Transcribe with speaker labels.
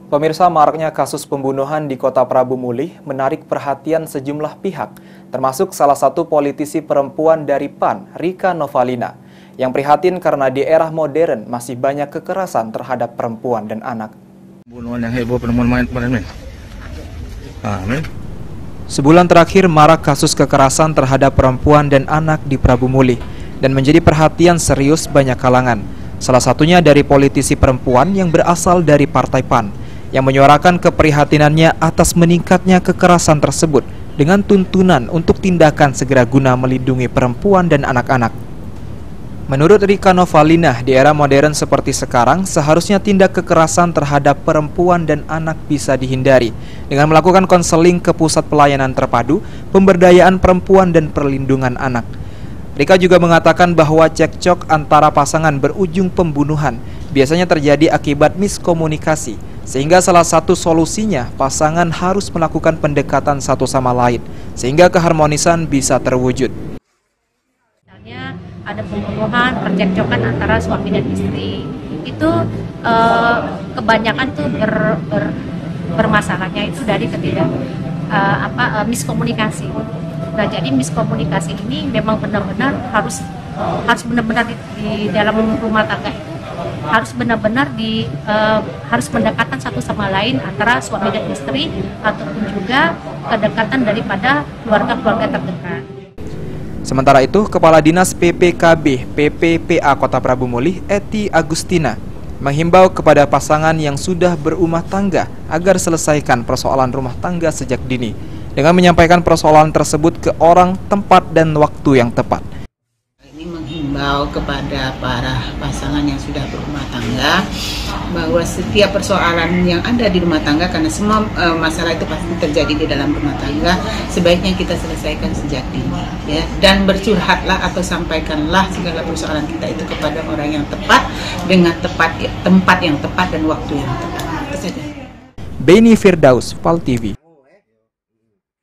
Speaker 1: Pemirsa, maraknya kasus pembunuhan di Kota Prabu Mulih menarik perhatian sejumlah pihak, termasuk salah satu politisi perempuan dari PAN, Rika Novalina, yang prihatin karena di era modern masih banyak kekerasan terhadap perempuan dan anak.
Speaker 2: Pembunuhan yang heboh penemuan mayat.
Speaker 1: Sebulan terakhir marak kasus kekerasan terhadap perempuan dan anak di Prabu Mulih dan menjadi perhatian serius banyak kalangan. Salah satunya dari politisi perempuan yang berasal dari Partai PAN, yang menyuarakan keprihatinannya atas meningkatnya kekerasan tersebut dengan tuntunan untuk tindakan segera guna melindungi perempuan dan anak-anak. Menurut Rika Novalina, di era modern seperti sekarang, seharusnya tindak kekerasan terhadap perempuan dan anak bisa dihindari dengan melakukan konseling ke Pusat Pelayanan Terpadu, Pemberdayaan Perempuan dan Perlindungan Anak. Rika juga mengatakan bahwa cekcok antara pasangan berujung pembunuhan biasanya terjadi akibat miskomunikasi, sehingga salah satu solusinya pasangan harus melakukan pendekatan satu sama lain, sehingga keharmonisan bisa terwujud.
Speaker 3: Misalnya ada pembunuhan, percekcokan antara suami dan istri, itu kebanyakan tuh bermasalahnya itu dari miskomunikasi. Nah, jadi miskomunikasi ini memang benar-benar harus benar-benar di dalam rumah tangga itu harus benar-benar harus pendekatan satu sama lain antara suami dan istri, ataupun juga kedekatan daripada keluarga-keluarga terdekat.
Speaker 1: Sementara itu, Kepala Dinas PPKB PPPA Kota Prabu Mulih, Eti Agustina, menghimbau kepada pasangan yang sudah berumah tangga agar selesaikan persoalan rumah tangga sejak dini, dengan menyampaikan persoalan tersebut ke orang, tempat, dan waktu yang tepat.
Speaker 4: Ini menghimbau kepada para pasangan yang sudah berumah tangga bahwa setiap persoalan yang ada di rumah tangga, karena semua masalah itu pasti terjadi di dalam rumah tangga, sebaiknya kita selesaikan sejak dini, ya. Dan bercurhatlah atau sampaikanlah segala persoalan kita itu kepada orang yang tepat, dengan tempat yang tepat dan waktu yang tepat. Itu saja.
Speaker 1: Beni Firdaus, PAL TV.